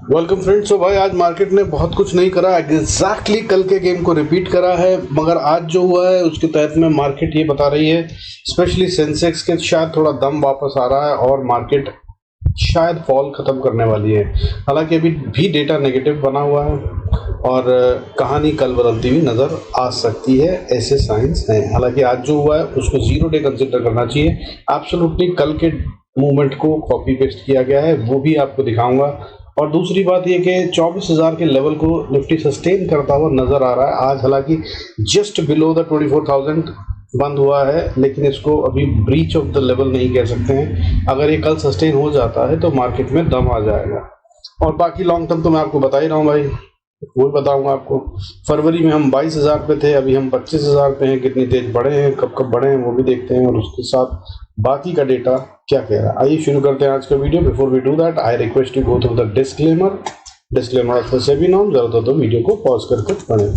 Welcome friends. भाई आज market ने बहुत कुछ नहीं करा, एग्जैक्टली कल के गेम को रिपीट करा है, मगर आज जो हुआ है उसके तहत में मार्केट ये बता रही है, स्पेशली सेंसेक्स के शायद थोड़ा दम वापस आ रहा है और मार्केट शायद फॉल खत्म करने वाली है। हालांकि अभी भी डेटा नेगेटिव बना हुआ है और कहानी कल बदलती हुई नजर आ सकती है, ऐसे साइंस हैं। हालांकि आज जो हुआ है उसको 0 डे कंसिडर करना चाहिए। एब्सोल्युटली कल के मूवमेंट को कॉपी पेस्ट किया गया है, वो भी आपको दिखाऊंगा। और दूसरी बात ये कि 24,000 के लेवल को निफ्टी सस्टेन करता हुआ नजर आ रहा है आज। हालांकि जस्ट बिलो द 24,000 बंद हुआ है, लेकिन इसको अभी ब्रीच ऑफ द लेवल नहीं कह सकते हैं। अगर ये कल सस्टेन हो जाता है तो मार्केट में दम आ जाएगा। और बाकी लॉन्ग टर्म तो मैं आपको बता ही रहा हूँ भाई, वो बताऊंगा आपको। फरवरी में हम 22,000 पे थे, अभी हम 25,000 पे हैं। कितनी तेज बढ़े हैं, कब कब बढ़े हैं, वो भी देखते हैं और उसके साथ बाकी का डेटा क्या कह रहा है। आइए शुरू करते हैं आज का video. Before we do that I request you go through the disclaimer of the SEBI norm. जरूरत हो तो वीडियो को पॉज करके पढ़ें।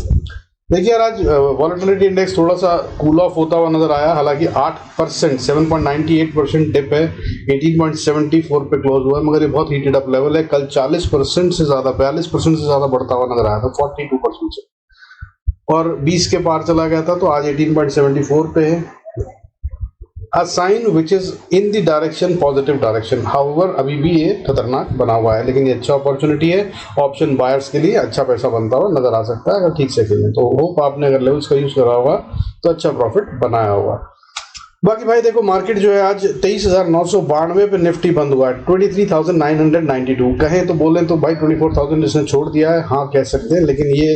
देखिए यार, आज वॉलेटिलिटी इंडेक्स थोड़ा सा कूल ऑफ होता हुआ नजर आया। हालांकि 8% 7.98% डिप है, 18.74 पे क्लोज हुआ है, मगर ये बहुत हीटेड अप लेवल है। कल 40% से ज्यादा 42% से ज्यादा बढ़ता हुआ नजर आया था, 42% से, और 20 के पार चला गया था। तो आज 18.74 पे है। A sign which is in the direction positive direction. However अभी भी ये खतरनाक बना हुआ है, लेकिन ये अच्छा अपॉर्चुनिटी है ऑप्शन बायर्स के लिए। अच्छा पैसा बनता हुआ नजर आ सकता है अगर ठीक से खेलें तो। होप आपने अगर लेवल्स का यूज करा होगा तो अच्छा प्रॉफिट बनाया होगा। बाकी भाई देखो, मार्केट जो है आज 23,992 पे निफ्टी बंद हुआ है। 23,992 कहें तो बोलें तो भाई 24,000 इसने छोड़ दिया है, हाँ कह सकते हैं। लेकिन ये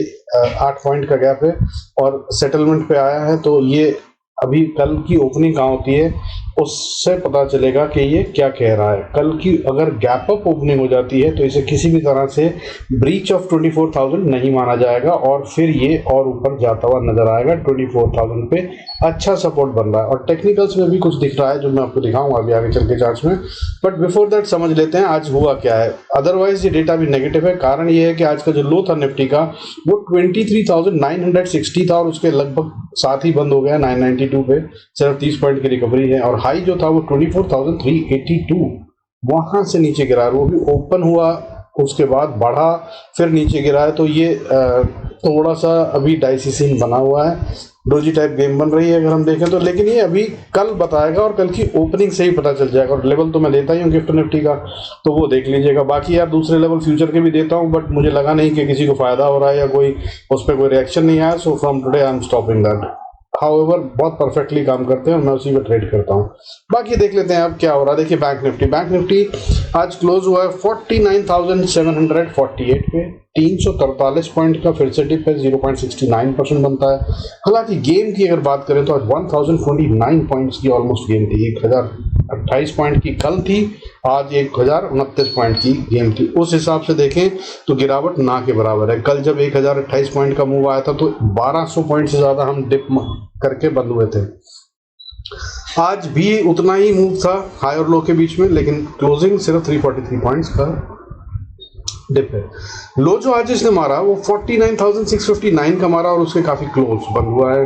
8 पॉइंट का गैप है और सेटलमेंट पे आया है, तो ये अभी कल की ओपनिंग कहाँ होती है उससे पता चलेगा कि ये क्या कह रहा है। कल की अगर गैप अप ओपनिंग हो जाती है तो इसे किसी भी तरह से ब्रीच ऑफ 24,000 नहीं माना जाएगा और फिर ये और ऊपर जाता हुआ नजर आएगा। 24,000 पे अच्छा सपोर्ट बन रहा है और टेक्निकल्स में भी कुछ दिख रहा है जो मैं आपको दिखाऊंगा अभी आगे चल के चार्ट्स में। बट बिफोर दैट समझ लेते हैं आज हुआ क्या है। अदरवाइज ये डेटा भी नेगेटिव है। कारण ये है कि आज का जो लो था निफ्टी का वो 23,960 था और उसके लगभग साथ ही बंद हो गया 992 पे। सिर्फ 30 पॉइंट की रिकवरी है और हाई जो था वो 24,382 वहां से नीचे गिरा, वो भी ओपन हुआ उसके बाद बढ़ा फिर नीचे गिरा है। तो ये थोड़ा सा अभी डाइसी सीन बना हुआ है, डोजी टाइप गेम बन रही है अगर हम देखें तो। लेकिन ये अभी कल बताएगा और कल की ओपनिंग से ही पता चल जाएगा। और लेवल तो मैं लेता ही हूँ गिफ्ट निफ्टी का, तो वो देख लीजिएगा। बाकी यार दूसरे लेवल फ्यूचर के भी देता हूँ, बट मुझे लगा नहीं कि किसी को फायदा हो रहा है या कोई उस पर कोई रिएक्शन नहीं आया। So from today I am stopping that. However बहुत परफेक्टली काम करते हैं और मैं उसी पे ट्रेड करता हूँ। बाकी देख लेते हैं अब क्या हो रहा है। देखिए बैंक निफ्टी आज क्लोज हुआ है 49,748 पे, 343 पॉइंट का फिर से डिप है, 0.69% बनता है। हालांकि गेम की अगर बात करें तो आज 1029 पॉइंट्स की ऑलमोस्ट गेम थी। 1028 पॉइंट की कल थी, आज 1029 पॉइंट की गेम थी। उस हिसाब से देखें तो गिरावट ना के बराबर है। कल जब 1028 पॉइंट का मूव आया था तो 1200 पॉइंट से ज्यादा हम डिप करके बंद हुए थे। आज भी उतना ही मूव था हाई और लो के बीच में, लेकिन क्लोजिंग सिर्फ 343 पॉइंट्स का डिप है। लो जो आज इसने मारा वो 49,659 का मारा और उसके काफी क्लोज बंद हुआ है।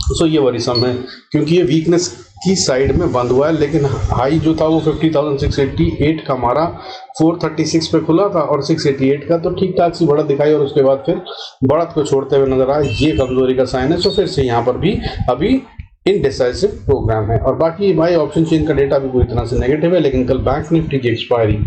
सो ये वरीसम है क्योंकि ये वीकनेस की साइड में बंद हुआ है। लेकिन हाई जो था वो 50,688 का मारा, 436 पे खुला था और 688 का, तो ठीक ठाक सी बढ़त दिखाई और उसके बाद फिर बढ़त को छोड़ते हुए नजर आया। ये कमजोरी का साइन है। सो फिर से यहाँ पर भी अभी इनडिसाइसिव प्रोग्राम है। और बाकी भाई ऑप्शन चेन का डेटा भी पूरी तरह से नेगेटिव है, लेकिन कल बैंक निफ्टी की एक्सपायरी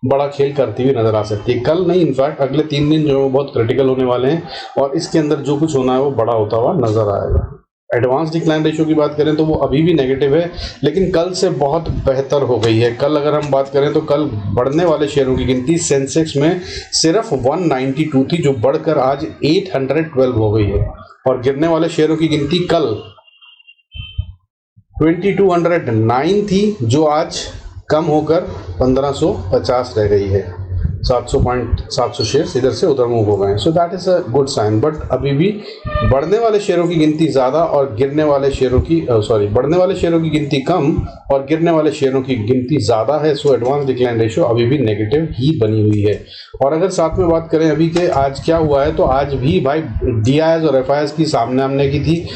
बड़ा खेल करती हुई नजर आ सकती है। कल नहीं, इनफैक्ट अगले 3 दिन जो बहुत क्रिटिकल होने वाले हैं और इसके अंदर जो कुछ होना है वो बड़ा होता हुआ नजर आएगा। एडवांस डिक्लाइन रेशियो की बात करें तो वो अभी भी नेगेटिव है, लेकिन कल से बहुत बेहतर हो गई है। कल अगर हम बात करें तो कल बढ़ने वाले शेयरों की गिनती सेंसेक्स में सिर्फ 192 थी, जो बढ़कर आज 812 हो गई है। और गिरने वाले शेयरों की गिनती कल 2209 थी, जो आज कम होकर 1550 रह गई है। 700 शेयर्स इधर से उधर मूव हो गए हैं। So that is a good sign. But अभी भी बढ़ने वाले शेयरों की गिनती ज्यादा और गिरने वाले शेयरों की बढ़ने वाले शेयरों की गिनती कम और गिरने वाले शेयरों की गिनती ज्यादा है। सो एडवांस डिक्लाइन रेशियो अभी भी नेगेटिव ही बनी हुई है। और अगर साथ में बात करें अभी के आज क्या हुआ है, तो आज भी भाई DIs और FIs की सामने आमने की थी।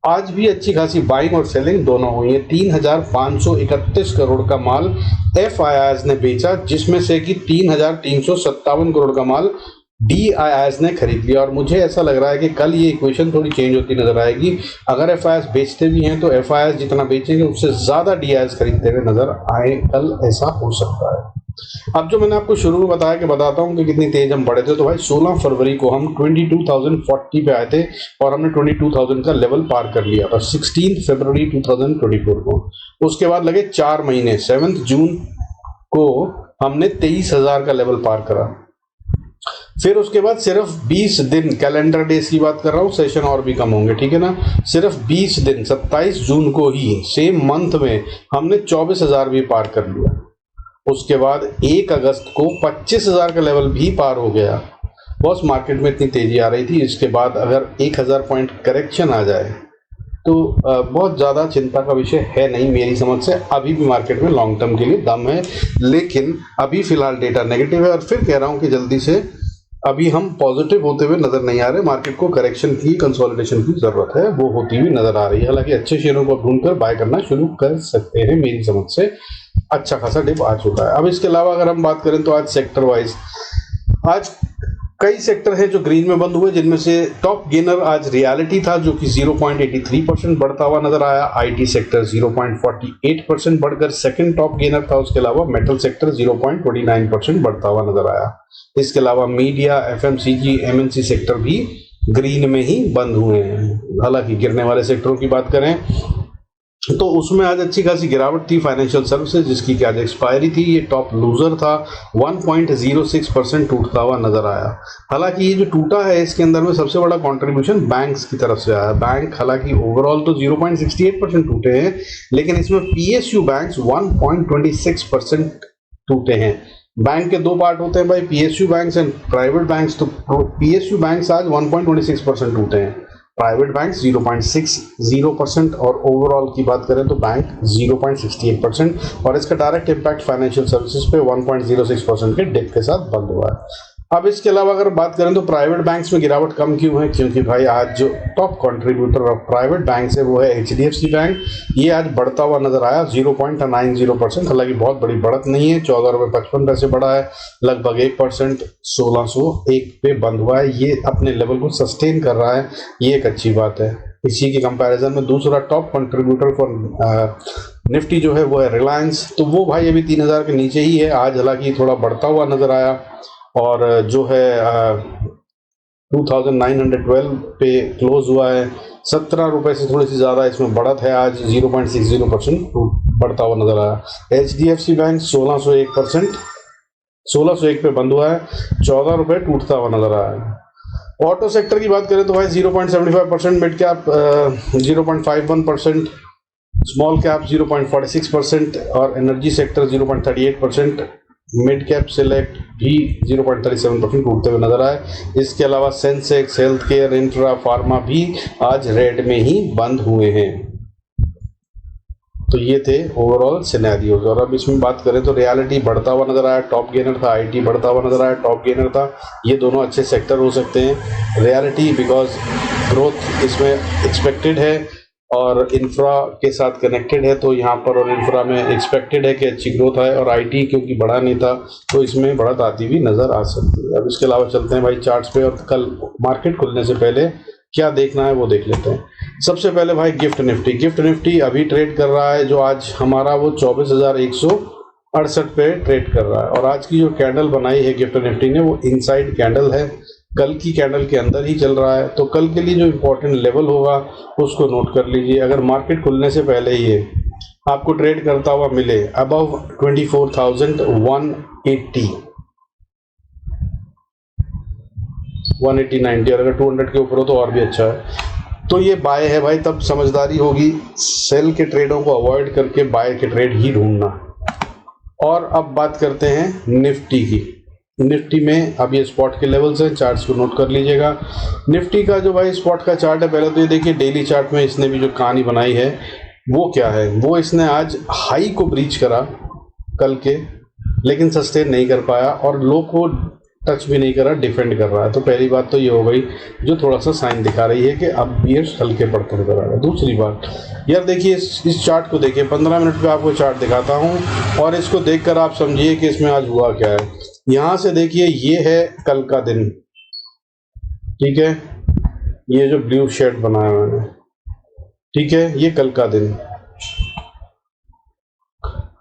आज भी अच्छी खासी बाइंग और सेलिंग दोनों हुई है। 3,531 करोड़ का माल एफआईआईज ने बेचा, जिसमें से कि 3,357 करोड़ का माल डीआईआईज ने खरीद लिया। और मुझे ऐसा लग रहा है कि कल ये इक्वेशन थोड़ी चेंज होती नजर आएगी। अगर एफआईआईज बेचते भी हैं तो एफआईआईज जितना बेचेंगे उससे ज्यादा डीआईआईज खरीदते हुए नजर आए, कल ऐसा हो सकता है। अब जो मैंने आपको शुरू में बताया कि बताता हूं कि कितनी तेज हम बढ़े थे, तो भाई 16 फरवरी को हम 22,040 पे आए थे और हमने 22,000 का लेवल पार कर लिया था 16 फरवरी 2024 को। उसके बाद लगे 4 महीने, 7 जून को हमने 23,000 का लेवल पार करा। फिर उसके बाद सिर्फ 20 दिन, कैलेंडर डेज की बात कर रहा हूं, सेशन और भी कम होंगे, ठीक है ना। सिर्फ 20 दिन 27 जून को ही सेम मंथ में हमने 24,000 भी पार कर लिया। उसके बाद 1 अगस्त को 25,000 का लेवल भी पार हो गया। बॉस मार्केट में इतनी तेजी आ रही थी। इसके बाद अगर 1,000 पॉइंट करेक्शन आ जाए तो बहुत ज़्यादा चिंता का विषय है नहीं मेरी समझ से। अभी भी मार्केट में लॉन्ग टर्म के लिए दम है, लेकिन अभी फिलहाल डेटा नेगेटिव है। और फिर कह रहा हूं कि जल्दी से अभी हम पॉजिटिव होते हुए नजर नहीं आ रहे। मार्केट को करेक्शन की, कंसोलिडेशन की जरूरत है, वो होती हुई नजर आ रही है। हालांकि अच्छे शेयरों को ढूंढकर बाय करना शुरू कर सकते हैं, मेरी समझ से अच्छा खासा डिप आ चुका है। अब इसके अलावा अगर हम बात करें तो आज सेक्टर वाइज आज कई सेक्टर हैं जो ग्रीन में बंद हुए, जिनमें से टॉप गेनर आज रियलिटी था जो कि 0.83% बढ़ता हुआ नजर आया। आईटी सेक्टर 0.48% बढ़कर सेकंड टॉप गेनर था। उसके अलावा मेटल सेक्टर 0.29% बढ़ता हुआ नजर आया। इसके अलावा मीडिया, एफएमसीजी, एमएनसी सेक्टर भी ग्रीन में ही बंद हुए हैं। हालांकि गिरने वाले सेक्टरों की बात करें तो उसमें आज अच्छी खासी गिरावट थी। फाइनेंशियल सर्विसेज, जिसकी कि आज एक्सपायरी थी, ये टॉप लूजर था, 1.06% टूटता हुआ नजर आया। हालांकि ये जो टूटा है इसके अंदर में सबसे बड़ा कंट्रीब्यूशन बैंक्स की तरफ से आया। बैंक हालांकि ओवरऑल तो 0.68% टूटे हैं, लेकिन इसमें पीएसयू बैंक्स 1.26% टूटे हैं। बैंक के दो पार्ट होते हैं भाई, PSU banks and private banks. तो पीएसयू बैंक्स आज 1.26% टूटे हैं, प्राइवेट बैंक 0.60% और ओवरऑल की बात करें तो बैंक 0.68%। और इसका डायरेक्ट इम्पैक्ट फाइनेंशियल सर्विसेज पे 1.06% के डिप के साथ बंद हुआ है। अब इसके अलावा अगर बात करें तो प्राइवेट बैंक्स में गिरावट कम क्यों है, क्योंकि भाई आज जो top contributor of private bank है वो है एचडीएफसी बैंक। ये आज बढ़ता हुआ नजर आया 0.90%। हालांकि बहुत बड़ी बढ़त नहीं है, 14.55 बढ़ा है, लगभग 1%, 1601 पे बंद हुआ है। ये अपने लेवल को सस्टेन कर रहा है, ये एक अच्छी बात है। इसी के कंपैरिजन में दूसरा टॉप कंट्रीब्यूटर फॉर निफ्टी जो है वो है रिलायंस। तो वो भाई अभी 3,000 के नीचे ही है, आज हालांकि थोड़ा बढ़ता हुआ नजर आया और जो है 2912 पे क्लोज हुआ है। 17 रुपए से थोड़ी सी ज्यादा इसमें बढ़त है, आज 0.60% बढ़ता हुआ नजर आया। एचडीएफसी बैंक 1601%, 1601 पे बंद हुआ है, 14 रुपए टूटता हुआ नजर आया है। ऑटो सेक्टर की बात करें तो भाई 0.75%, मिड कैप 0.51%, स्मॉल कैप 0.46% और energy sector 0.38%, mid cap select भी 0.37% टूटते हुए नजर आए। इसके अलावा Sensex, health care, infra, pharma भी आज रेड में ही बंद हुए हैं। तो ये थे ओवरऑल सिनेरियोज। और अब इसमें बात करें तो रियलिटी बढ़ता हुआ नजर आया, टॉप गेनर था। आईटी बढ़ता हुआ नजर आया, टॉप गेनर था। ये दोनों अच्छे सेक्टर हो सकते हैं। रियलिटी बिकॉज ग्रोथ इसमें एक्सपेक्टेड है और इंफ्रा के साथ कनेक्टेड है, तो यहाँ पर और इंफ्रा में एक्सपेक्टेड है कि अच्छी ग्रोथ है। और आईटी क्योंकि बढ़ा नहीं था तो इसमें बढ़त आती भी नजर आ सकती है। अब इसके अलावा चलते हैं भाई चार्ट्स पे और कल मार्केट खुलने से पहले क्या देखना है वो देख लेते हैं। सबसे पहले भाई गिफ्ट निफ्टी अभी ट्रेड कर रहा है, जो आज हमारा वो 24,168 पे ट्रेड कर रहा है। और आज की जो कैंडल बनाई है गिफ्ट निफ्टी ने वो इनसाइड कैंडल है, कल की कैंडल के अंदर ही चल रहा है। तो कल के लिए जो इंपॉर्टेंट लेवल होगा उसको नोट कर लीजिए। अगर मार्केट खुलने से पहले ही आपको ट्रेड करता हुआ मिले अबव 24,180, 180-90, और अगर 200 के ऊपर हो तो और भी अच्छा है। तो ये बाय है भाई, तब समझदारी होगी सेल के ट्रेडों को अवॉइड करके बाय के ट्रेड ही ढूंढना। और अब बात करते हैं निफ्टी की। निफ्टी में अब ये स्पॉट के लेवल्स हैं, चार्ट्स को नोट कर लीजिएगा। निफ्टी का जो भाई स्पॉट का चार्ट है, पहले तो ये देखिए डेली चार्ट में इसने भी जो कहानी बनाई है वो क्या है, वो इसने आज हाई को ब्रीच करा कल के, लेकिन सस्टेन नहीं कर पाया और लो को टच भी नहीं कर रहा, डिफेंड कर रहा है। तो पहली बात तो ये हो गई जो थोड़ा सा साइन दिखा रही है कि अब ये हल्के पड़ते नजर आ रहा है। दूसरी बात यार देखिए, इस चार्ट को देखिए, 15 मिनट पे आपको चार्ट दिखाता हूँ और इसको देखकर आप समझिए कि इसमें आज हुआ क्या है। यहाँ से देखिए, ये है कल का दिन, ठीक है, ये जो ब्लू शेड बनाया हुआ है, ठीक है, ये कल का दिन।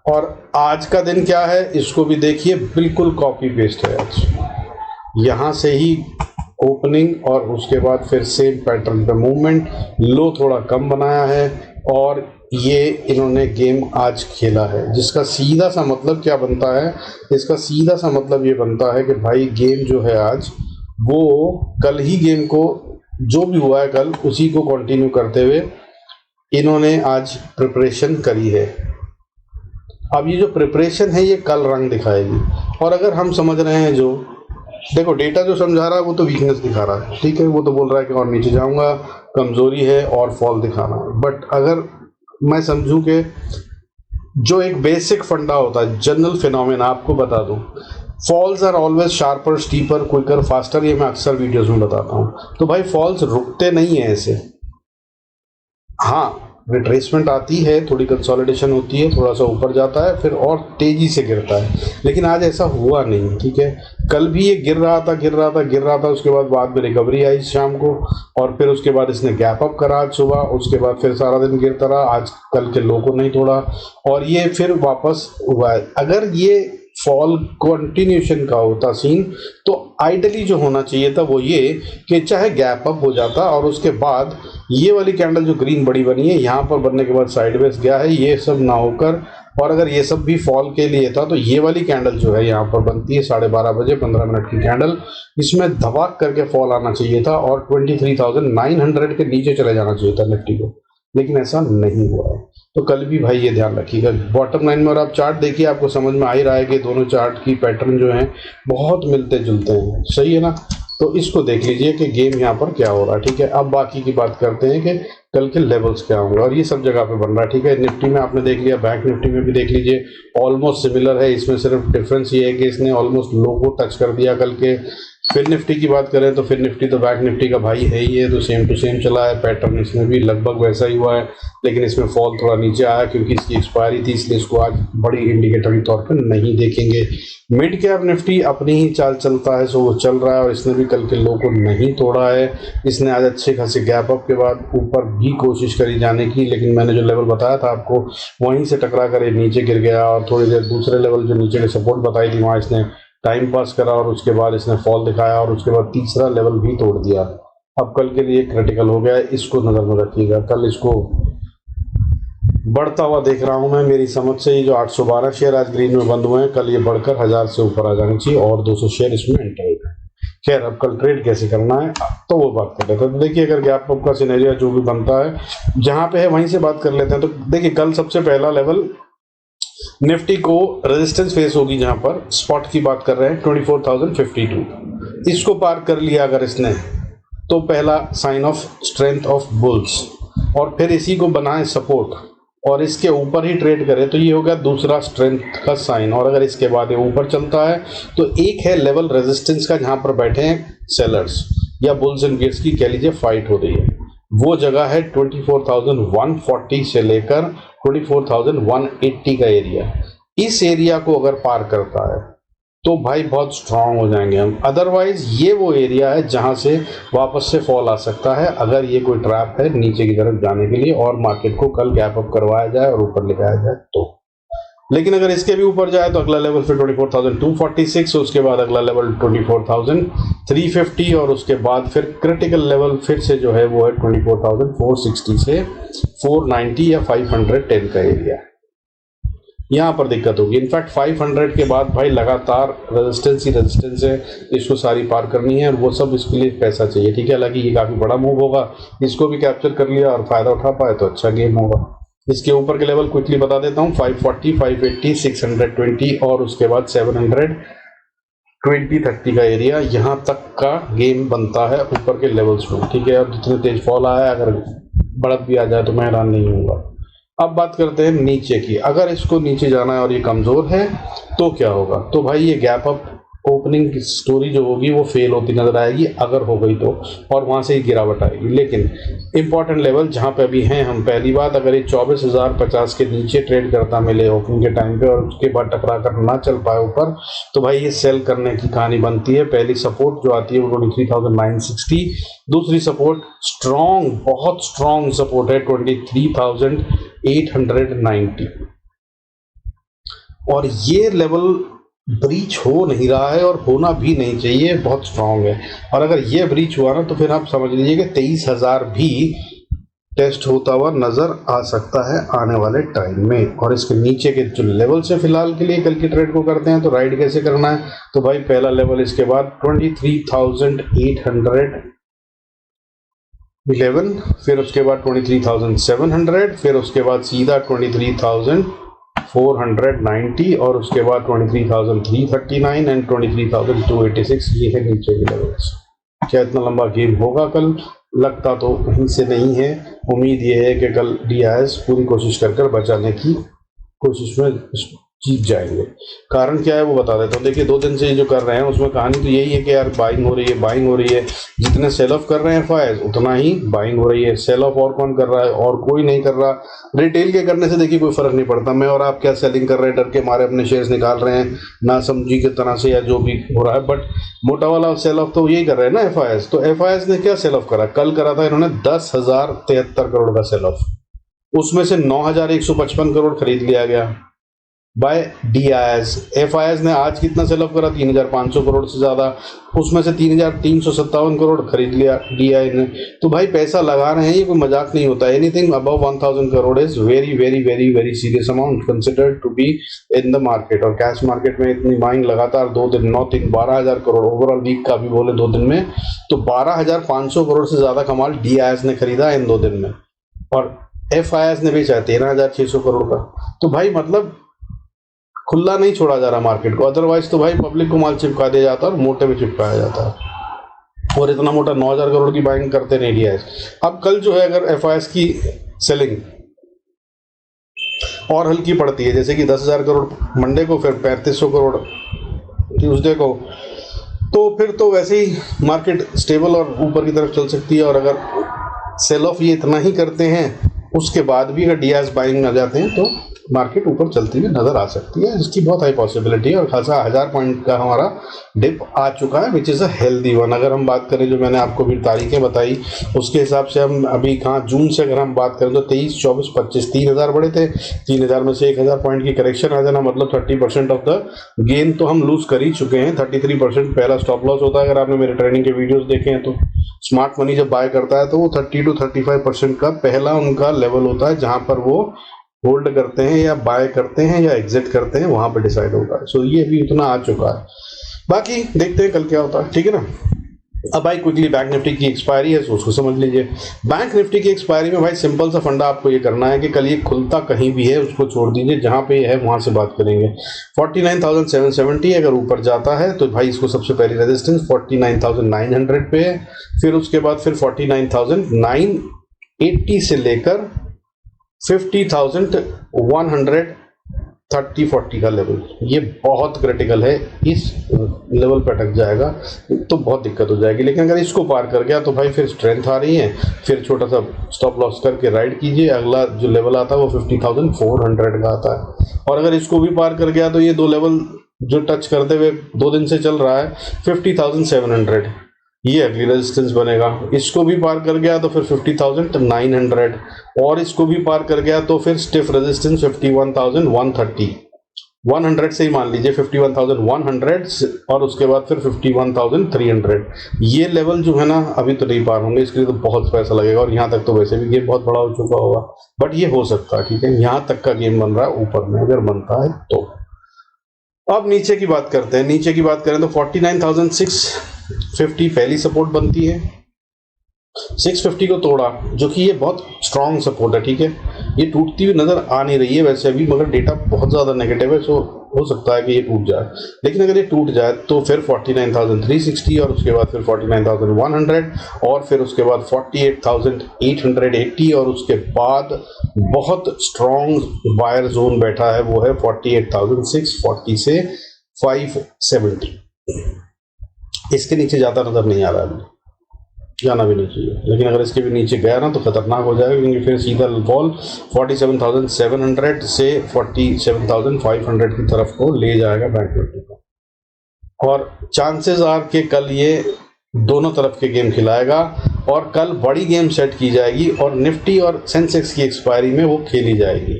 और आज का दिन क्या है इसको भी देखिए, बिल्कुल कॉपी पेस्ट है आज। यहां से ही ओपनिंग और उसके बाद फिर सेम पैटर्न पे मूवमेंट, लो थोड़ा कम बनाया है और ये इन्होंने गेम आज खेला है, जिसका सीधा सा मतलब क्या बनता है, इसका सीधा सा मतलब ये बनता है कि भाई गेम जो है आज वो कल ही गेम को, जो भी हुआ है कल उसी को कंटिन्यू करते हुए इन्होंने आज प्रिपरेशन करी है। अब ये जो प्रिपरेशन है ये कल रंग दिखाएगी। और अगर हम समझ रहे हैं, जो देखो डेटा जो समझा रहा है वो तो वीकनेस दिखा रहा है, ठीक है, वो तो बोल रहा है कि और नीचे जाऊंगा, कमजोरी है और फॉल दिखाना। बट अगर मैं समझूं कि जो एक बेसिक फंडा होता है, जनरल फिनोमेना आपको बता दूं, falls are always sharper, steeper, quicker, faster, ये मैं अक्सर वीडियोस में बताता हूं। तो भाई फॉल्स रुकते नहीं है ऐसे, हाँ रिट्रेसमेंट आती है, थोड़ी कंसोलिडेशन होती है, थोड़ा सा ऊपर जाता है, फिर और तेजी से गिरता है, लेकिन आज ऐसा हुआ नहीं, ठीक है। कल भी ये गिर रहा था, उसके बाद में रिकवरी आई शाम को और फिर उसके बाद इसने गैप अप करा आज सुबह, उसके बाद फिर सारा दिन गिरता रहा, आज कल के लो को नहीं तोड़ा और ये फिर वापस हुआ है। अगर ये फॉल कंटिन्यूशन का होता सीन तो आइडली जो होना चाहिए था वो ये कि चाहे गैप अप हो जाता और उसके बाद ये वाली कैंडल जो ग्रीन बड़ी बनी है यहाँ पर बनने के बाद साइडवेज गया है, ये सब ना होकर, और अगर ये सब भी फॉल के लिए था तो ये वाली कैंडल जो है यहाँ पर बनती है 12:30 बजे 15 मिनट की कैंडल, इसमें धमाक करके फॉल आना चाहिए था और 23,900 के नीचे चले जाना चाहिए था निफ्टी को, लेकिन ऐसा नहीं हुआ है। तो कल भी भाई ये ध्यान रखिएगा। बॉटम लाइन में और आप चार्ट देखिए, आपको समझ में आ ही रहा है कि दोनों चार्ट की पैटर्न जो है बहुत मिलते जुलते हैं, सही है ना। तो इसको देख लीजिए कि गेम यहाँ पर क्या हो रहा है, ठीक है। अब बाकी की बात करते हैं कि कल के लेवल्स क्या होंगे और ये सब जगह पे बन रहा है, ठीक है। निफ्टी में आपने देख लिया, बैंक निफ्टी में भी देख लीजिए, ऑलमोस्ट सिमिलर है। इसमें सिर्फ डिफरेंस ये है कि इसने ऑलमोस्ट लो को टच कर दिया कल के। फिर निफ्टी की बात करें तो फिर निफ्टी तो बैंक निफ्टी का भाई है ही है, तो सेम टू सेम चला है, पैटर्न इसमें भी लगभग वैसा ही हुआ है, लेकिन इसमें फॉल थोड़ा नीचे आया क्योंकि इसकी एक्सपायरी थी, इसलिए इसको आज बड़ी इंडिकेटर के तौर पर नहीं देखेंगे। मिड कैप निफ्टी अपनी ही चाल चलता है, सो वो चल रहा है और इसने भी कल के लो को नहीं तोड़ा है। इसने आज अच्छे खासे गैप अप के बाद ऊपर भी कोशिश करी जाने की, लेकिन मैंने जो लेवल बताया था आपको वहीं से टकरा कर ये नीचे गिर गया और थोड़ी देर दूसरे लेवल जो नीचे के सपोर्ट बताई थी वहाँ इसने टाइम पास करा और उसके बाद इसने फॉल दिखाया और उसके बाद तीसरा लेवल भी तोड़ दिया। अब कल के लिए क्रिटिकल हो गया है, इसको नजर में रखिएगा। कल इसको बढ़ता हुआ देख रहा हूं मैं, मेरी समझ से ये जो 812 शेयर आज ग्रीन में बंद हुए हैं, कल ये बढ़कर 1000 से ऊपर आ जाना चाहिए और 200 शेयर इसमें एंटर हो गए। खैर अब कल ट्रेड कैसे करना है तो वो बात कर लेते हैं। तो देखिए अगर गैप अप का सिनेरियो जो भी बनता है जहां पे है वहीं से बात कर लेते हैं। तो देखिए कल सबसे पहला लेवल निफ्टी को रेजिस्टेंस फेस होगी, जहां पर स्पॉट की बात कर रहे हैं 24,052, इसको पार कर लिया अगर इसने तो पहला sign of strength of bulls, और फिर इसी को बनाए सपोर्ट और इसके ऊपर ही ट्रेड करे तो ये हो गया दूसरा स्ट्रेंथ का साइन। और अगर इसके बाद ये ऊपर चलता है तो एक है लेवल रेजिस्टेंस का जहां पर बैठे हैं सेलर्स या बुल्स एंड गियर्स की कह लीजिए फाइट हो रही है, वो जगह है 24,140 से लेकर 24,180 का एरिया। इस एरिया को अगर पार करता है तो भाई बहुत स्ट्रांग हो जाएंगे हम। अदरवाइज ये वो एरिया है जहां से वापस से फॉल आ सकता है अगर ये कोई ट्रैप है नीचे की तरफ जाने के लिए और मार्केट को कल गैप अप करवाया जाए और ऊपर ले जाया जाए तो। लेकिन अगर इसके भी ऊपर जाए तो अगला लेवल फिर 24,246, उसके बाद अगला लेवल 24,350 और उसके बाद फिर क्रिटिकल लेवल फिर से जो है वो है 24,460 से 490 या 510 का एरिया। यहाँ पर दिक्कत होगी। इनफैक्ट 500 के बाद भाई लगातार रेजिस्टेंस ही रेजिस्टेंस है, इसको सारी पार करनी है और वो सब इसके लिए पैसा चाहिए, ठीक है। हालांकि ये काफी बड़ा मूव होगा, इसको भी कैप्चर कर लिया और फायदा उठा पाए तो अच्छा गेम होगा। इसके ऊपर के लेवल क्विकली बता देता हूँ, 540, 580, 620 और उसके बाद 700, 2030 का एरिया, यहाँ तक का गेम बनता है ऊपर के लेवल्स में, ठीक है। और जितने तेज फॉल आया अगर बढ़त भी आ जाए तो मैं हैरान नहीं होऊंगा। अब बात करते हैं नीचे की। अगर इसको नीचे जाना है और ये कमजोर है तो क्या होगा, तो भाई ये गैप अप ओपनिंग की स्टोरी जो होगी वो फेल होती नजर आएगी अगर हो गई तो, और वहां से ही गिरावट आएगी। लेकिन इंपॉर्टेंट लेवल जहां पे अभी हैं हम, पहली बात अगर ये 24,050 के नीचे ट्रेड करता मिले ओपनिंग के टाइम पे और उसके बाद टकरा कर ना चल पाए ऊपर, तो भाई ये सेल करने की कहानी बनती है। पहली सपोर्ट जो आती है वो 23,960, दूसरी सपोर्ट स्ट्रॉन्ग, बहुत स्ट्रॉन्ग सपोर्ट है 23,890, और ये लेवल ब्रीच हो नहीं रहा है और होना भी नहीं चाहिए, बहुत स्ट्रांग है। और अगर ये ब्रीच हुआ ना तो फिर आप समझ लीजिए कि 23,000 भी टेस्ट होता हुआ नजर आ सकता है आने वाले टाइम में। और इसके नीचे के जो लेवल से फिलहाल के लिए कल की ट्रेड को करते हैं, तो राइड कैसे करना है, तो भाई पहला लेवल इसके बाद 23,811, फिर उसके बाद 23,700, फिर उसके बाद सीधा 23,490 और उसके बाद 23,339 एंड 23,286। ये है नीचे के लेवल्स। क्या इतना लंबा गेम होगा कल? लगता तो कहीं से नहीं है। उम्मीद ये है कि कल DIS पूरी कोशिश कर बचाने की कोशिश में जीत जाएंगे। कारण क्या है वो बता देता हूँ। देखिए 2 दिन से जो कर रहे हैं उसमें कहानी तो यही है कि यार बाइंग हो रही है, बाइंग हो रही है। जितने सेल ऑफ कर रहे हैं FIs उतना ही बाइंग हो रही है। सेल ऑफ और कौन कर रहा है? और कोई नहीं कर रहा। रिटेल के करने से देखिए कोई फर्क नहीं पड़ता। मैं और आप क्या सेलिंग कर रहे हैं, डर के मारे अपने शेयर्स निकाल रहे हैं ना समझी की तरह से, या जो भी हो रहा है, बट मोटा वाला सेल ऑफ तो यही कर रहे हैं ना FIs। तो FIs ने क्या सेल ऑफ करा? कल करा था इन्होंने 10,073 करोड़ का सेल ऑफ, उसमें से 9,155 करोड़ खरीद लिया गया बाय DIS। FIs ने आज कितना सेल ऑफ करा? 3,500 करोड़ से ज्यादा, उसमें से 3,357 करोड़ खरीद लिया DI ने। तो भाई पैसा लगा रहे हैं, ये कोई मजाक नहीं होता। Anything above 1,000 crore is very very very very serious amount considered to be in the market. और कैश मार्केट में इतनी बाइंग लगातार 2 दिन 9 3 12,000 करोड़ ओवरऑल वीक का भी बोले 2 दिन में, तो 12,500 करोड़ से ज्यादा का माल DIS ने खरीदा इन 2 दिन में, और FIs ने बेचा 13,600 करोड़ का। तो भाई मतलब खुला नहीं छोड़ा जा रहा मार्केट को। अदरवाइज तो भाई पब्लिक को माल चिपका दिया जाता है और मोटे में चिपकाया जाता है, और इतना मोटा 9,000 करोड़ की बाइंग करते नहीं DIS। अब कल जो है अगर FIs की सेलिंग और हल्की पड़ती है, जैसे कि 10,000 करोड़ मंडे को, फिर 3,500 करोड़ ट्यूसडे को, तो फिर तो वैसे ही मार्केट स्टेबल और ऊपर की तरफ चल सकती है। और अगर सेल ऑफ ये इतना ही करते हैं उसके बाद भी अगर DIS बाइंग आ जाते हैं तो मार्केट ऊपर चलती हुई नजर आ सकती है, इसकी बहुत हाई पॉसिबिलिटी है। और खासा 1,000 पॉइंट का हमारा डिप आ चुका है, which is a healthy one. अगर हम बात करें, जो मैंने आपको भी तारीखें बताई उसके हिसाब से, हम अभी कहाँ जून से अगर हम बात करें तो 23, 24, 25 3,000 बड़े थे। 3,000 में से 1,000 पॉइंट की करेक्शन आ जाना, मतलब 30% ऑफ द गेन तो हम लूज कर ही चुके हैं। 33% पहला स्टॉप लॉस होता है। अगर आपने मेरे ट्रेनिंग के वीडियोज देखे हैं तो स्मार्ट मनी जब बाय करता है तो वो 30 to 35% का पहला उनका लेवल होता है, जहां पर वो होल्ड करते हैं या बाय करते हैं या एग्जिट करते हैं, वहां पे डिसाइड होता है। सो ये भी उतना आ चुका है। बाकी देखते हैं कल क्या होता है, ठीक है ना। अब भाई क्विकली बैंक निफ्टी की एक्सपायरी है, सो उसको समझ लीजिए। बैंक निफ्टी की एक्सपायरी में भाई सिंपल सा फंडा आपको ये करना है कि कल ये खुलता कहीं भी है उसको छोड़ दीजिए, जहां पे है वहां से बात करेंगे। 49,770 अगर ऊपर जाता है तो भाई इसको सबसे पहली रेजिस्टेंस 49,900 पे है, फिर उसके बाद फिर 49,980 से लेकर 50,130-40 का लेवल, ये बहुत क्रिटिकल है। इस लेवल पर अटक जाएगा तो बहुत दिक्कत हो जाएगी। लेकिन अगर इसको पार कर गया तो भाई फिर स्ट्रेंथ आ रही है, फिर छोटा सा स्टॉप लॉस करके राइड कीजिए। अगला जो लेवल आता है वो 50,400 का आता है। और अगर इसको भी पार कर गया तो ये 2 लेवल जो टच करते हुए 2 दिन से चल रहा है 50,700, ये अगली रेजिस्टेंस बनेगा। इसको भी पार कर गया तो फिर 50,900, और इसको भी पार कर गया तो फिर स्टिफ रेजिस्टेंस 51,130। 100 से ही मान लीजिए 51,100, और उसके बाद फिर 51,300। ये लेवल जो है ना अभी तो नहीं पार होंगे, इसके लिए तो बहुत पैसा लगेगा। और यहाँ तक तो वैसे भी गेम बहुत बड़ा हो चुका होगा, बट ये हो सकता है, ठीक है। यहाँ तक का गेम बन रहा है, ऊपर में अगर बनता है तो। अब नीचे की बात करते हैं। नीचे की बात करें तो 49,650 पहली सपोर्ट बनती है। 650 को तोड़ा, जो कि ये बहुत स्ट्रॉन्ग सपोर्ट है, ठीक है। ये टूटती हुई नजर आ नहीं रही है वैसे अभी, मगर डेटा बहुत ज्यादा नेगेटिव है, सो हो सकता है कि ये टूट जाए। लेकिन अगर ये टूट जाए तो फिर 49,360, और उसके बाद फिर 49,100, और फिर उसके बाद 48,880, और उसके बाद बहुत स्ट्रॉन्ग बायर जोन बैठा है, वो है 48,640 से 570। इसके नीचे ज़्यादा नज़र नहीं आ रहा है, जाना भी नहीं चाहिए, लेकिन अगर इसके भी नीचे गया ना तो खतरनाक हो जाएगा, क्योंकि फिर सीधा फॉल 47,700 से 47,500 की तरफ को ले जाएगा बैंक निफ्टी को। और चांसेस आर के कल ये दोनों तरफ के गेम खिलाएगा और कल बड़ी गेम सेट की जाएगी और निफ्टी और सेंसेक्स की एक्सपायरी में वो खेली जाएगी।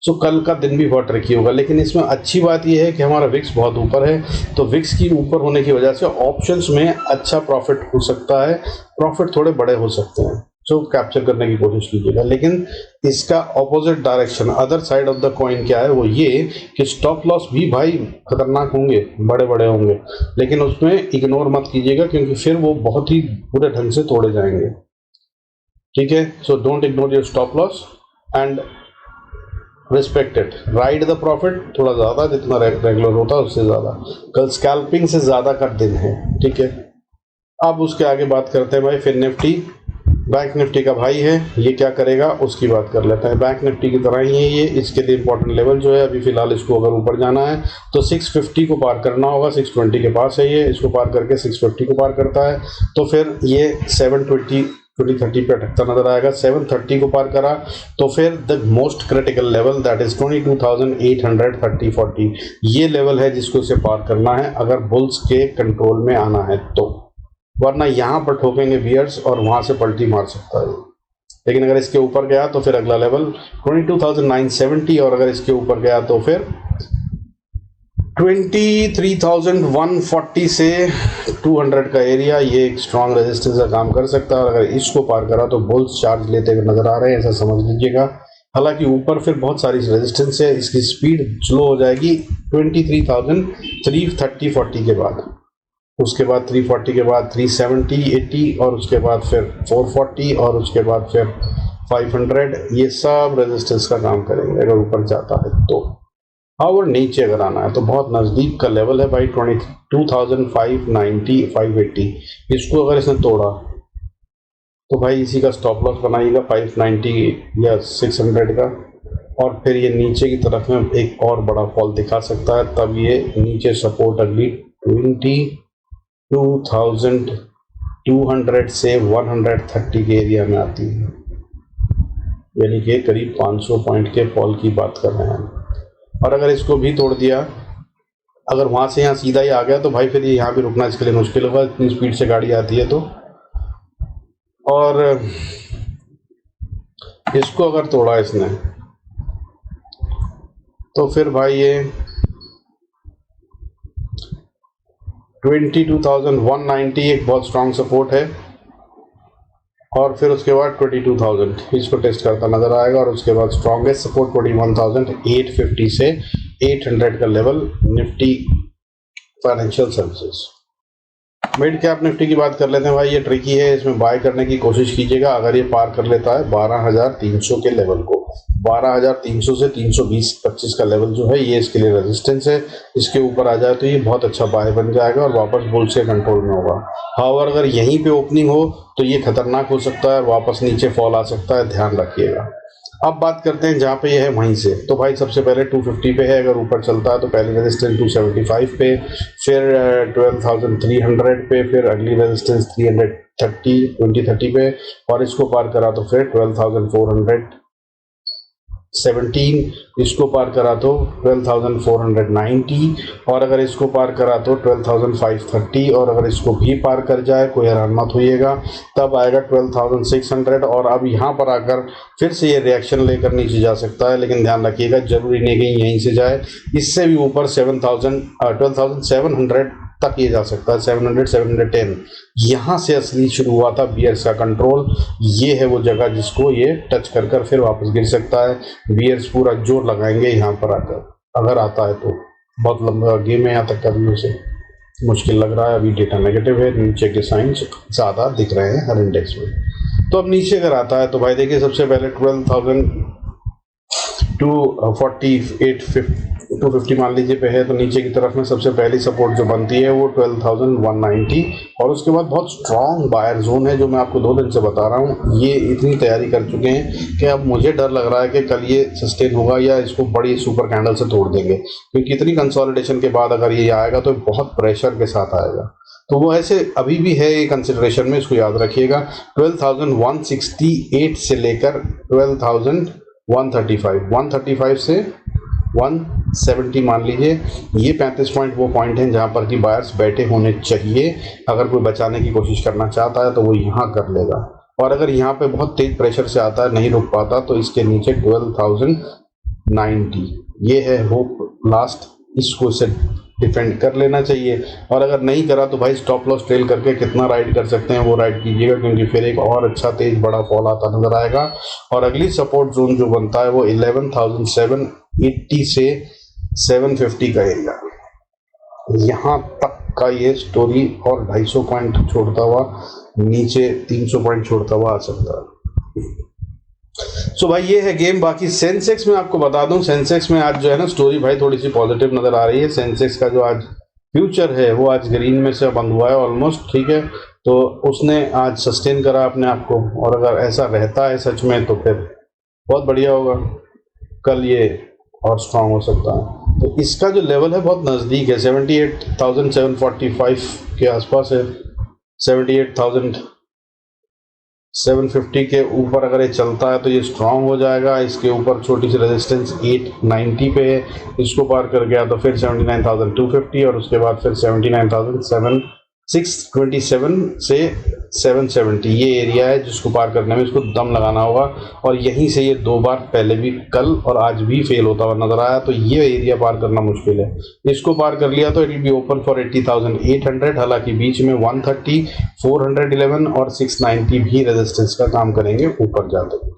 सो कल का दिन भी बहुत ट्रिकी होगा, लेकिन इसमें अच्छी बात यह है कि हमारा विक्स बहुत ऊपर है, तो विक्स की ऊपर होने की वजह से ऑप्शंस में अच्छा प्रॉफिट हो सकता है, प्रॉफिट थोड़े बड़े हो सकते हैं, सो कैप्चर करने की कोशिश कीजिएगा। लेकिन इसका opposite direction, other side of the coin क्या है, वो ये कि स्टॉप लॉस भी भाई खतरनाक होंगे, बड़े बड़े होंगे, लेकिन उसमें इग्नोर मत कीजिएगा, क्योंकि फिर वो बहुत ही बुरे ढंग से तोड़े जाएंगे। ठीक है, so don't ignore your stop loss and respect it, ride the profit थोड़ा ज़्यादा, जितना रेगुलर होता है उससे ज़्यादा। कल स्कैल्पिंग से ज़्यादा का दिन है। ठीक है, अब उसके आगे बात करते हैं भाई फिर निफ्टी। बैंक निफ्टी का भाई है, ये क्या करेगा उसकी बात कर लेते हैं। बैंक निफ्टी की तरह ही है ये, इसके लिए इंपॉर्टेंट लेवल जो है अभी फिलहाल इसको अगर ऊपर जाना है तो 650 को पार करना होगा। 620 के पास है ये, इसको पार करके 650 को पार करता है तो फिर ये 720-30 पे अटकता नजर आएगा। 730 को पार करा तो फिर the most critical level that is 22,830-40, ये लेवल है जिसको इसे पार करना है अगर बुल्स के कंट्रोल में आना है तो, वरना यहाँ पर ठोकेंगे बियर्स और वहां से पलटी मार सकता है। लेकिन अगर इसके ऊपर गया तो फिर अगला लेवल 22,970 और अगर इसके ऊपर गया तो फिर 23,140 से 200 का एरिया, ये एक स्ट्रॉन्ग रेजिस्टेंस का काम कर सकता है। और अगर इसको पार करा तो बुल्स चार्ज लेते हुए नजर आ रहे हैं, ऐसा समझ लीजिएगा। हालांकि ऊपर फिर बहुत सारी रेजिस्टेंस है, इसकी स्पीड स्लो हो जाएगी 23,330-40 के बाद, उसके बाद 340 के बाद 370-80 और उसके बाद फिर 440 और उसके बाद फिर 500, ये सब रेजिस्टेंस का काम करेंगे अगर ऊपर जाता है तो। और नीचे अगर आना है तो बहुत नज़दीक का लेवल है भाई 22,590-580, इसको अगर इसने तोड़ा तो भाई इसी का स्टॉप लॉस बनाइएगा 590 या 600 का, और फिर ये नीचे की तरफ में एक और बड़ा फॉल दिखा सकता है, तब ये नीचे सपोर्ट अगली 22,200 से 130 के एरिया में आती है, यानी कि करीब 500 पॉइंट के फॉल की बात कर रहे हैं। और अगर इसको भी तोड़ दिया, अगर वहां से यहाँ सीधा ही आ गया तो भाई फिर ये यहाँ भी रुकना इसके लिए मुश्किल होगा, इतनी स्पीड से गाड़ी आती है तो। और इसको अगर तोड़ा इसने तो फिर भाई ये 22,190 एक बहुत स्ट्रॉन्ग सपोर्ट है, और फिर उसके बाद 22,000 इसको टेस्ट करता नजर आएगा, और उसके बाद स्ट्रॉन्गेस्ट सपोर्ट 21,850 से 800 का level Nifty financial services. Mid cap Nifty की बात कर लेते हैं भाई, ये ट्रिकी है, इसमें बाय करने की कोशिश कीजिएगा अगर ये पार कर लेता है 12,300 के लेवल को। 12,300 से 320-25 का लेवल जो है ये इसके लिए रेजिस्टेंस है, इसके ऊपर आ जाए तो ये बहुत अच्छा बाय बन जाएगा और वापस बुल्स के कंट्रोल में होगा। हाउएवर अगर यहीं पे ओपनिंग हो तो ये खतरनाक हो सकता है, वापस नीचे फॉल आ सकता है, ध्यान रखिएगा। अब बात करते हैं जहाँ पे ये है वहीं से, तो भाई सबसे पहले 250 पे है, अगर ऊपर चलता है तो पहली रेजिस्टेंस 275 पे, फिर 12,300 पे, फिर अगली रेजिस्टेंस 2030 पे, और इसको पार करा तो फिर 12,417, इसको पार करा तो 12,490, और अगर इसको पार करा तो 12,530, और अगर इसको भी पार कर जाए कोई हैरान मत होइएगा तब आएगा 12,600। और अब यहाँ पर आकर फिर से ये रिएक्शन लेकर नीचे जा सकता है, लेकिन ध्यान रखिएगा जरूरी नहीं कि यहीं से जाए, इससे भी ऊपर 12,700 तक ये जा सकता है, 700-710, यहाँ से असली शुरू हुआ था बियर्स का कंट्रोल। ये है वो जगह जिसको ये टच कर कर फिर वापस गिर सकता है। बियर्स पूरा जोर लगाएंगे यहाँ पर आकर, अगर आता है तो। बहुत लंबा गेम है, यहाँ तक कभी उसे मुश्किल लग रहा है, अभी डेटा नेगेटिव है, नीचे के साइंस ज़्यादा दिख रहे हैं हर इंडेक्स में। तो अब नीचे अगर आता है तो भाई देखिए सबसे पहले 12,248 250 मान लीजिए पे है, तो नीचे की तरफ में सबसे पहली सपोर्ट जो बनती है वो 12,190 और उसके बाद बहुत स्ट्रॉन्ग बायर जोन है जो मैं आपको 2 दिन से बता रहा हूँ। ये इतनी तैयारी कर चुके हैं कि अब मुझे डर लग रहा है कि कल ये सस्टेन होगा या इसको बड़ी सुपर कैंडल से तोड़ देंगे, क्योंकि इतनी कंसोलिडेशन के बाद अगर ये आएगा तो बहुत प्रेशर के साथ आएगा। तो वो ऐसे अभी भी है ये कंसिडरेशन में, इसको याद रखिएगा। 12,168 से लेकर 12,135, 135 से 170 मान लीजिए, ये 35 पॉइंट वो पॉइंट हैं जहां पर कि बायर्स बैठे होने चाहिए। अगर कोई बचाने की कोशिश करना चाहता है तो वो यहाँ कर लेगा, और अगर यहाँ पे बहुत तेज प्रेशर से आता है, नहीं रुक पाता, तो इसके नीचे 12,090 ये है होप लास्ट, इसको से डिफेंड कर लेना चाहिए। और अगर नहीं करा तो भाई स्टॉप लॉस ट्रेल करके कितना राइड कर सकते हैं वो राइड कीजिएगा, क्योंकि फिर एक और अच्छा तेज बड़ा फॉल आता नजर आएगा। और अगली सपोर्ट जोन जो बनता है वो 11,780 से 750 का एरिया, यहाँ तक का ये स्टोरी, और 250 पॉइंट छोड़ता हुआ नीचे 300 पॉइंट छोड़ता हुआ आ सकता है। सो भाई ये है गेम। बाकी सेंसेक्स में आपको बता दूं, सेंसेक्स में आज जो है ना स्टोरी भाई थोड़ी सी पॉजिटिव नजर आ रही है। सेंसेक्स का जो आज फ्यूचर है वो आज ग्रीन में से बंद हुआ है ऑलमोस्ट, ठीक है, तो उसने आज सस्टेन करा अपने आप को, और अगर ऐसा रहता है सच में तो फिर बहुत बढ़िया होगा, कल ये और स्ट्रांग हो सकता है। तो इसका जो लेवल है बहुत नज़दीक है, 78,745 के आसपास है, 78,750 के ऊपर अगर ये चलता है तो ये स्ट्रांग हो जाएगा। इसके ऊपर छोटी सी रेजिस्टेंस 890 पे है, इसको पार कर गया तो फिर 79,250 और उसके बाद फिर 79,627 से 770 ये एरिया है जिसको पार करने में इसको दम लगाना होगा। और यहीं से ये 2 बार पहले भी कल और आज भी फेल होता हुआ नजर आया, तो ये एरिया पार करना मुश्किल है। इसको पार कर लिया तो it will be open for 80,800, हालांकि बीच में 130, 411 और 690 भी रेजिस्टेंस का काम करेंगे ऊपर जाते हुए।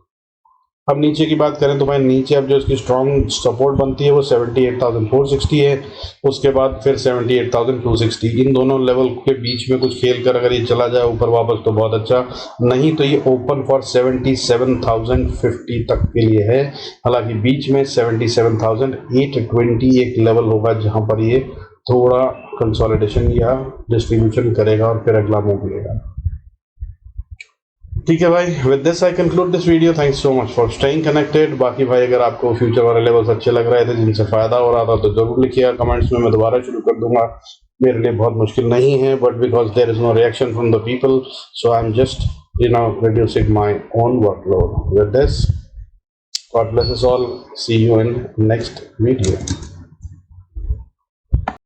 अब नीचे की बात करें तो भाई नीचे अब जो इसकी स्ट्रॉन्ग सपोर्ट बनती है वो 78,460 है, उसके बाद फिर 78,260, इन दोनों लेवल के बीच में कुछ खेल कर अगर ये चला जाए ऊपर वापस तो बहुत अच्छा, नहीं तो ये ओपन फॉर 77,050 तक के लिए है। हालांकि बीच में 77,820 एक लेवल होगा जहां पर ये थोड़ा कंसोलिडेशन या डिस्ट्रीब्यूशन करेगा और फिर अगला मूव लेगा। ठीक है भाई, with this I conclude this video. Thanks so much for staying connected. बाकी भाई अगर आपको फ्यूचर वाले लेवल्स अच्छे लग रहे थे जिनसे फायदा हो रहा था तो जरूर लिखिएगा कमेंट्स में, मैं दोबारा शुरू कर दूंगा। मेरे लिए बहुत मुश्किल नहीं है, but because there is no reaction from the people, so I am just reducing my own workload. With this, God bless us all, see you in next video.